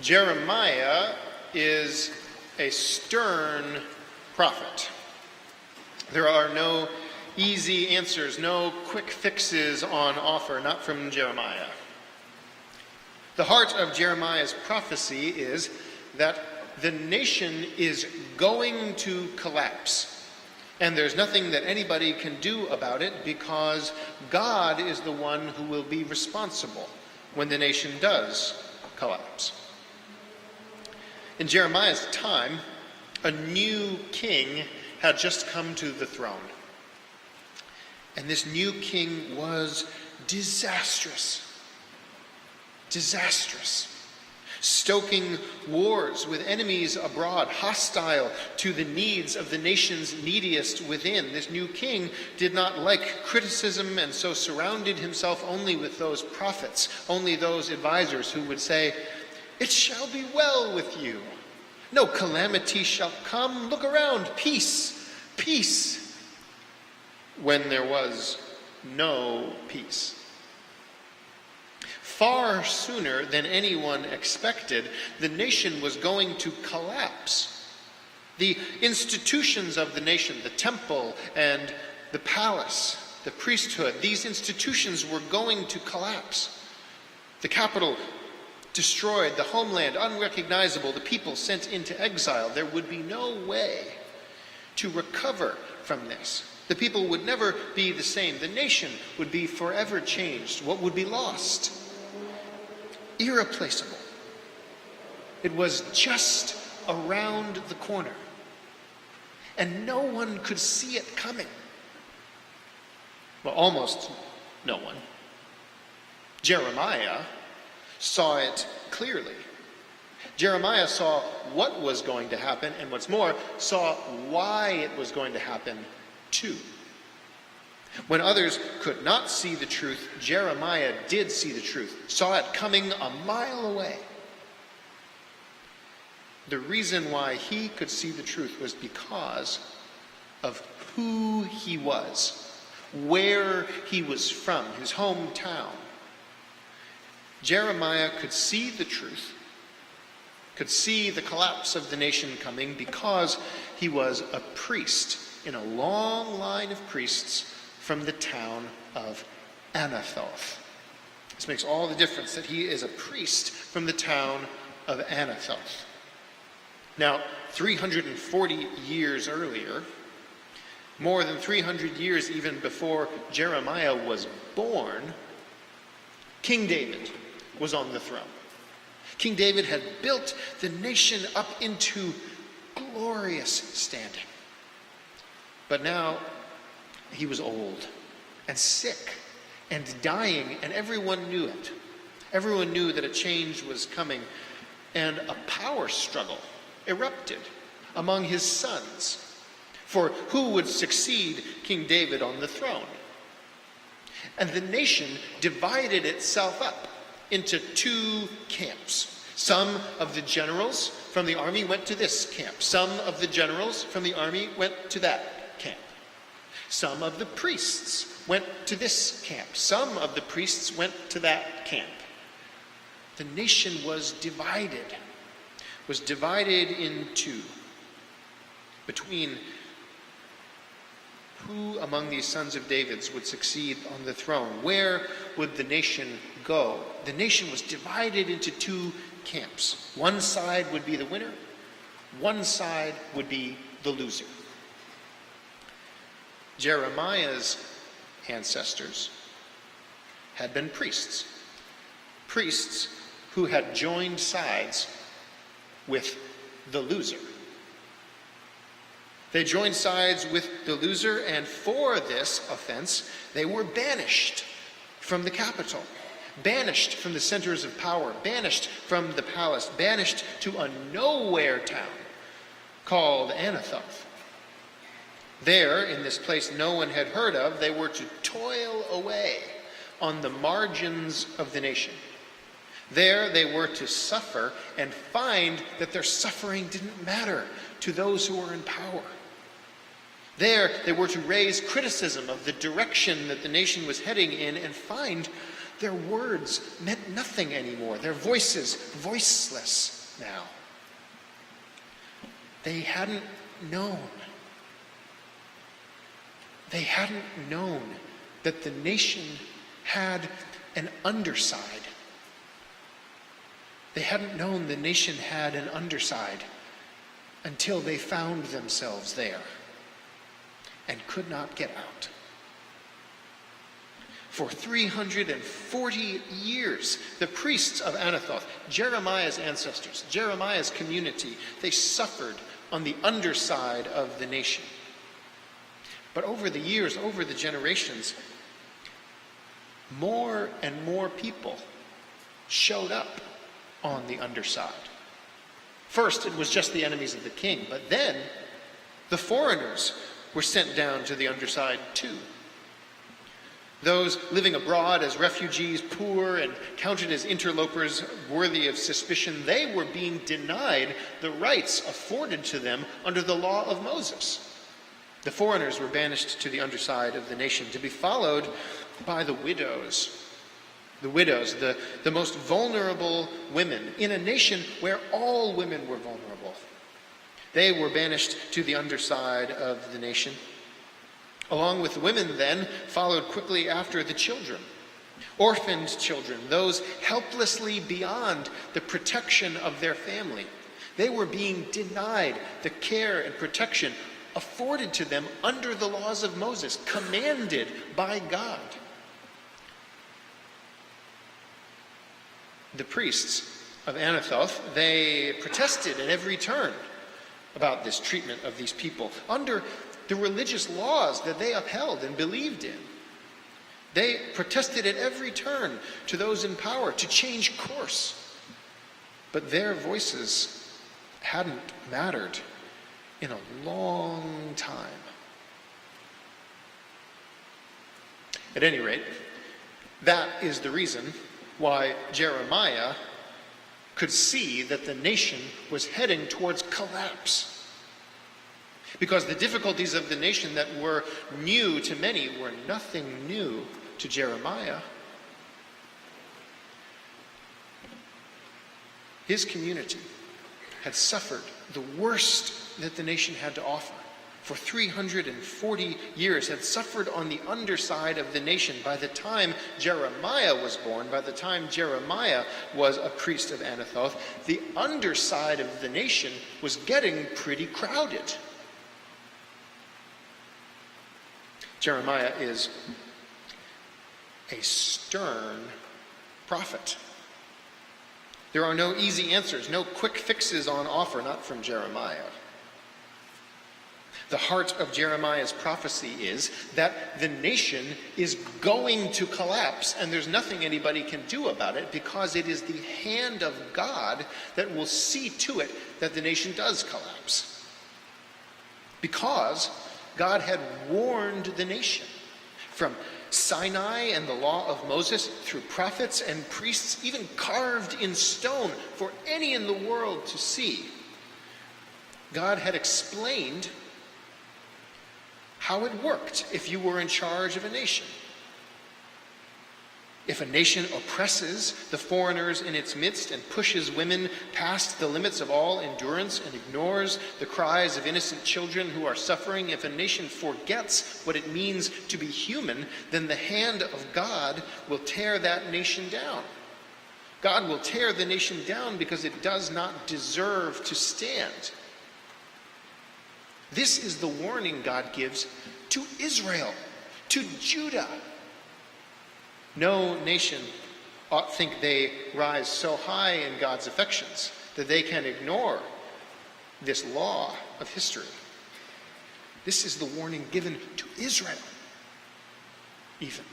Jeremiah is a stern prophet. There are no easy answers, no quick fixes on offer, not from Jeremiah. The heart of Jeremiah's prophecy is that the nation is going to collapse, and there's nothing that anybody can do about it because God is the one who will be responsible when the nation does collapse. In Jeremiah's time, a new king had just come to the throne. And this new king was disastrous. Stoking wars with enemies abroad, hostile to the needs of the nation's neediest within. This new king did not like criticism and so surrounded himself only with those prophets, only those advisors who would say, "It shall be well with you. No calamity shall come. Look around. Peace, peace." When there was no peace. Far sooner than anyone expected, the nation was going to collapse. The institutions of the nation, the temple and the palace, the priesthood, these institutions were going to collapse. The capital destroyed, the homeland unrecognizable, the people sent into exile. There would be no way to recover from this. The people would never be the same. The nation would be forever changed. What would be lost? Irreplaceable. It was just around the corner. And no one could see it coming. Well, almost no one. Jeremiah saw it clearly. Jeremiah saw what was going to happen, and what's more, saw why it was going to happen too. When others could not see the truth, Jeremiah did see the truth, saw it coming a mile away. The reason why he could see the truth was because of who he was, where he was from, his hometown. Jeremiah could see the truth, could see the collapse of the nation coming because he was a priest in a long line of priests from the town of Anathoth. This makes all the difference that he is a priest from the town of Anathoth. Now, 340 years earlier, more than 300 years even before Jeremiah was born, King David was on the throne. King David had built the nation up into glorious standing. But now he was old and sick and dying, and everyone knew it. Everyone knew that a change was coming, and a power struggle erupted among his sons for who would succeed King David on the throne. And the nation divided itself up into two camps. Some of the generals from the army went to this camp. Some of the generals from the army went to that camp. Some of the priests went to this camp. Some of the priests went to that camp. The nation was divided in two between who among these sons of David's would succeed on the throne. Where would the nation go? The nation was divided into two camps. One side would be the winner. One side would be the loser. Jeremiah's ancestors had been priests. Priests who had joined sides with the loser. They joined sides with the loser, and for this offense, they were banished from the capital, banished from the centers of power, banished from the palace, banished to a nowhere town called Anathoth. There, in this place no one had heard of, they were to toil away on the margins of the nation. There they were to suffer and find that their suffering didn't matter to those who were in power. There they were to raise criticism of the direction that the nation was heading in and find Their words meant nothing anymore. Their voices voiceless now. They hadn't known. They hadn't known that the nation had an underside. They hadn't known the nation had an underside until they found themselves there and could not get out. For 340 years, the priests of Anathoth, Jeremiah's ancestors, Jeremiah's community, they suffered on the underside of the nation. But over the years, over the generations, more and more people showed up on the underside. First, it was just the enemies of the king, but then the foreigners were sent down to the underside too. Those living abroad as refugees, poor and counted as interlopers worthy of suspicion, they were being denied the rights afforded to them under the law of Moses. The foreigners were banished to the underside of the nation to be followed by the widows. The widows, the most vulnerable women in a nation where all women were vulnerable. They were banished to the underside of the nation. Along with the women then followed quickly after the children. Orphaned children, those helplessly beyond the protection of their family. They were being denied the care and protection afforded to them under the laws of Moses, commanded by God. The priests of Anathoth, they protested at every turn about this treatment of these people under the religious laws that they upheld and believed in. They protested at every turn to those in power to change course. But their voices hadn't mattered in a long time. At any rate, that is the reason why Jeremiah could see that the nation was heading towards collapse. Because the difficulties of the nation that were new to many were nothing new to Jeremiah. His community had suffered the worst that the nation had to offer. For 340 years had suffered on the underside of the nation. By the time Jeremiah was born, by the time Jeremiah was a priest of Anathoth, the underside of the nation was getting pretty crowded. Jeremiah is a stern prophet. There are no easy answers, no quick fixes on offer, not from Jeremiah. The heart of Jeremiah's prophecy is that the nation is going to collapse, and there's nothing anybody can do about it because it is the hand of God that will see to it that the nation does collapse. Because God had warned the nation from Sinai and the law of Moses through prophets and priests, even carved in stone for any in the world to see. God had explained how it worked if you were in charge of a nation. If a nation oppresses the foreigners in its midst and pushes women past the limits of all endurance and ignores the cries of innocent children who are suffering, if a nation forgets what it means to be human, then the hand of God will tear that nation down. God will tear the nation down because it does not deserve to stand. This is the warning God gives to Israel, to Judah. No nation ought think they rise so high in God's affections that they can ignore this law of history. This is the warning given to Israel, even.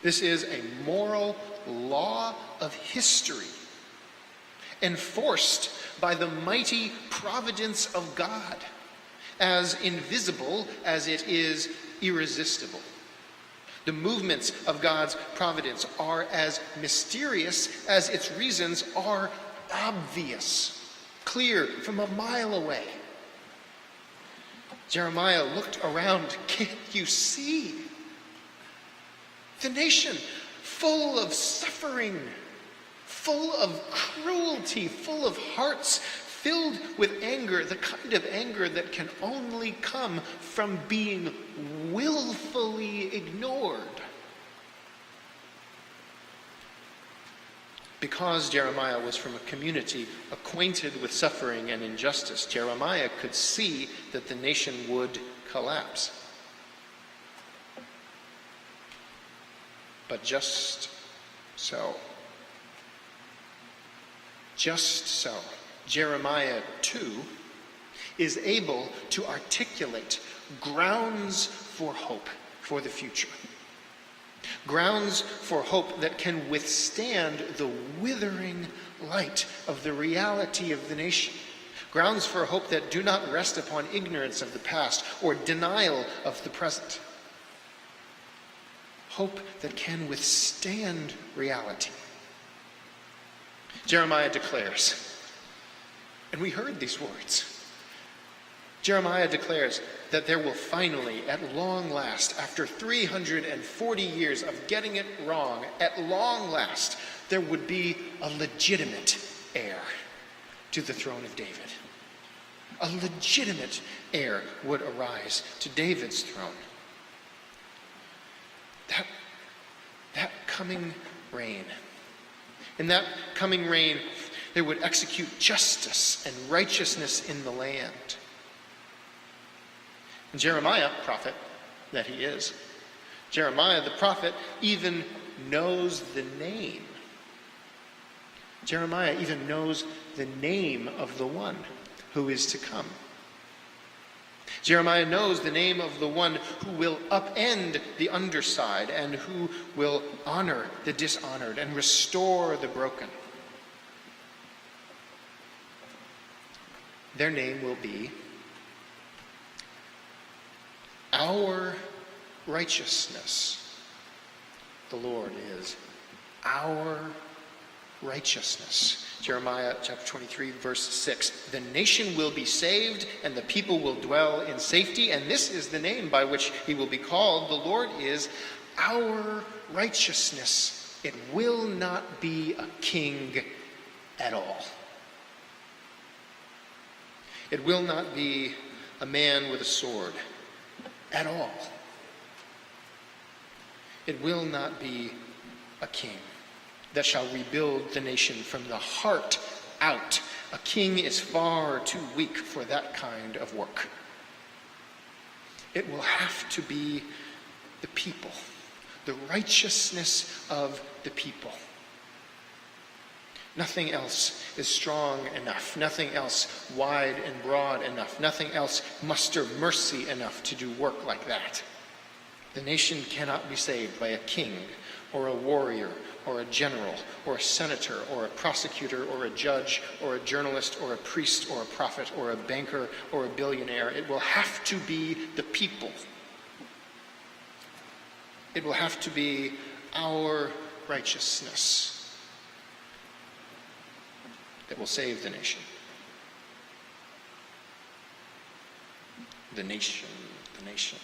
This is a moral law of history enforced by the mighty providence of God, as invisible as it is irresistible. The movements of God's providence are as mysterious as its reasons are obvious, clear from a mile away. Jeremiah looked around. Can't you see? The nation full of suffering, full of cruelty, full of hearts filled with anger, the kind of anger that can only come from being willfully ignored. Because Jeremiah was from a community acquainted with suffering and injustice, Jeremiah could see that the nation would collapse. But just so, Jeremiah too is able to articulate grounds for hope for the future. Grounds for hope that can withstand the withering light of the reality of the nation. Grounds for hope that do not rest upon ignorance of the past or denial of the present. Hope that can withstand reality. Jeremiah declares, and we heard these words, Jeremiah declares that there will finally, at long last, after 340 years of getting it wrong, at long last, there would be a legitimate heir to the throne of David. A legitimate heir would arise to David's throne. That coming reign. In that coming reign, they would execute justice and righteousness in the land. And Jeremiah, prophet that he is, Jeremiah the prophet even knows the name. Jeremiah even knows the name of the one who is to come. Jeremiah knows the name of the one who will upend the underside and who will honor the dishonored and restore the broken. Their name will be our righteousness. The Lord is our righteousness. Jeremiah chapter 23, verse 6. The nation will be saved, and the people will dwell in safety, and this is the name by which he will be called. The Lord is our righteousness. It will not be a king at all. It will not be a man with a sword at all. It will not be a king that shall rebuild the nation from the heart out. A king is far too weak for that kind of work. It will have to be the people, the righteousness of the people. Nothing else is strong enough. Nothing else wide and broad enough. Nothing else muster mercy enough to do work like that. The nation cannot be saved by a king or a warrior or a general or a senator or a prosecutor or a judge or a journalist or a priest or a prophet or a banker or a billionaire. It will have to be the people. It will have to be our righteousness that will save the nation. The nation, the nation.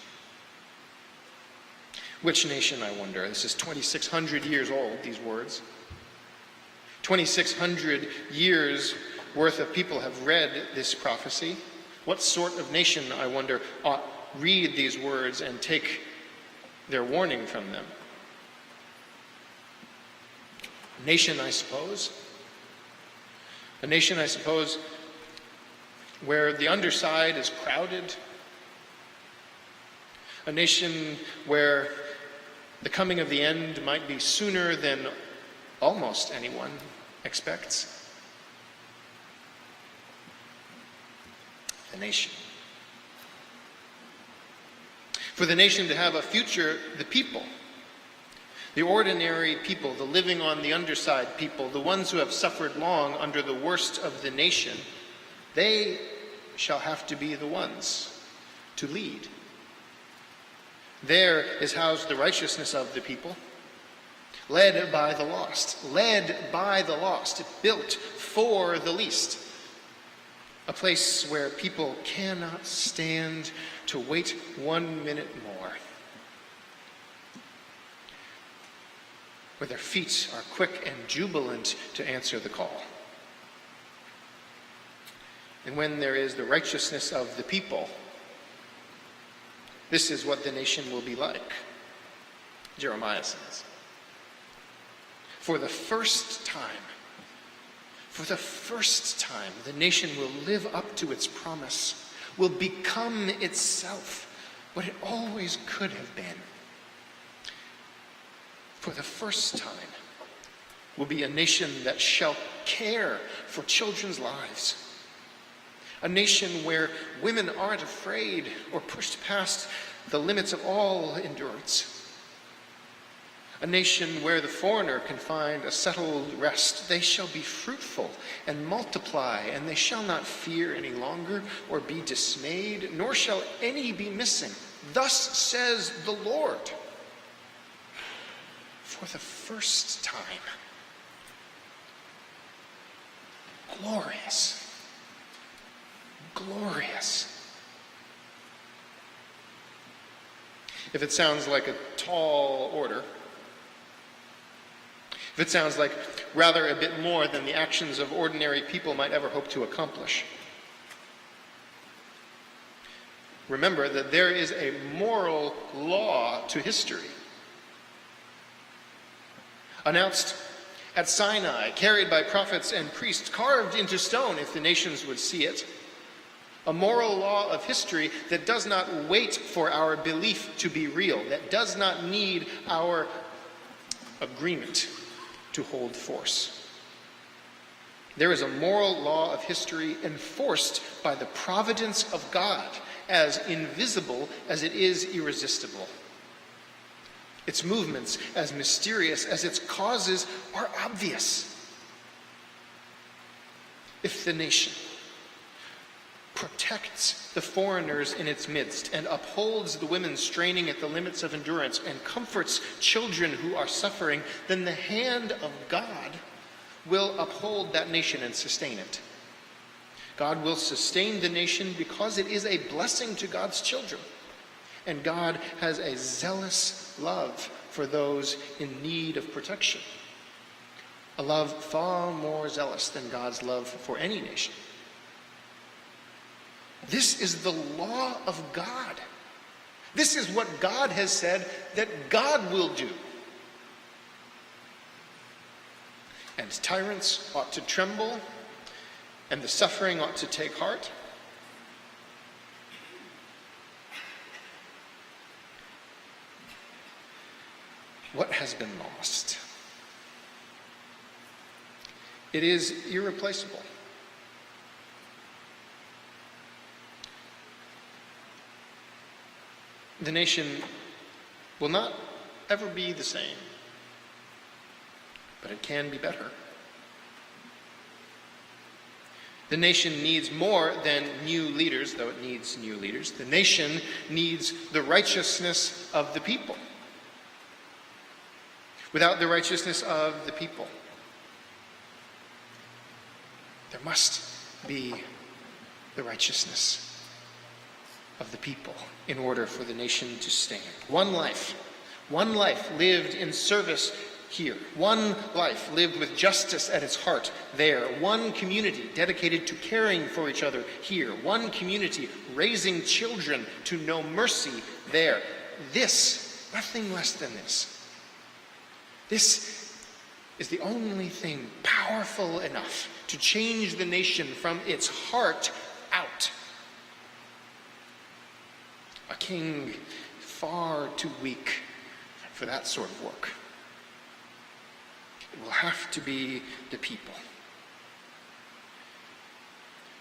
Which nation, I wonder? This is 2,600 years old, these words. 2,600 years worth of people have read this prophecy. What sort of nation, I wonder, ought read these words and take their warning from them? A nation, I suppose. A nation, I suppose, where the underside is crowded. A nation where the coming of the end might be sooner than almost anyone expects. The nation. For the nation to have a future, the people, the ordinary people, the living on the underside people, the ones who have suffered long under the worst of the nation, they shall have to be the ones to lead. There is housed the righteousness of the people, led by the lost, built for the least. A place where people cannot stand to wait 1 minute more. where their feet are quick and jubilant to answer the call. And when there is the righteousness of the people, this is what the nation will be like, Jeremiah says. For the first time, the nation will live up to its promise, will become itself what it always could have been. For the first time, will be a nation that shall care for children's lives. A nation where women aren't afraid or pushed past the limits of all endurance. A nation where the foreigner can find a settled rest. They shall be fruitful and multiply, and they shall not fear any longer or be dismayed, nor shall any be missing. Thus says the Lord. For the first time. Glorious. Glorious. If it sounds like a tall order, if it sounds like rather a bit more than the actions of ordinary people might ever hope to accomplish, remember that there is a moral law to history. Announced at Sinai, carried by prophets and priests, carved into stone if the nations would see it. A moral law of history that does not wait for our belief to be real, that does not need our agreement to hold force. There is a moral law of history enforced by the providence of God, as invisible as it is irresistible. Its movements as mysterious as its causes are obvious. If the nation protects the foreigners in its midst and upholds the women straining at the limits of endurance and comforts children who are suffering, then the hand of God will uphold that nation and sustain it. God will sustain the nation because it is a blessing to God's children. And God has a zealous love for those in need of protection. A love far more zealous than God's love for any nation. This is the law of God. This is what God has said that God will do. And tyrants ought to tremble, and the suffering ought to take heart. What has been lost? It is irreplaceable. The nation will not ever be the same, but it can be better. The nation needs more than new leaders, though it needs new leaders. The nation needs the righteousness of the people. Without the righteousness of the people, there must be the righteousness of the people in order for the nation to stand. One life lived in service here. One life lived with justice at its heart there. One community dedicated to caring for each other here. One community raising children to know mercy there. This, nothing less than this. This is the only thing powerful enough to change the nation from its heart out. A king far too weak for that sort of work. It will have to be the people.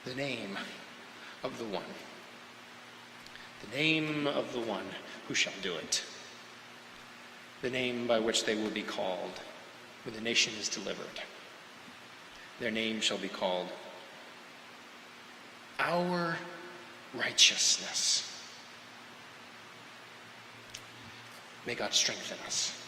The name of the one. The name of the one who shall do it. The name by which they will be called when the nation is delivered. Their name shall be called Our Righteousness. May God strengthen us.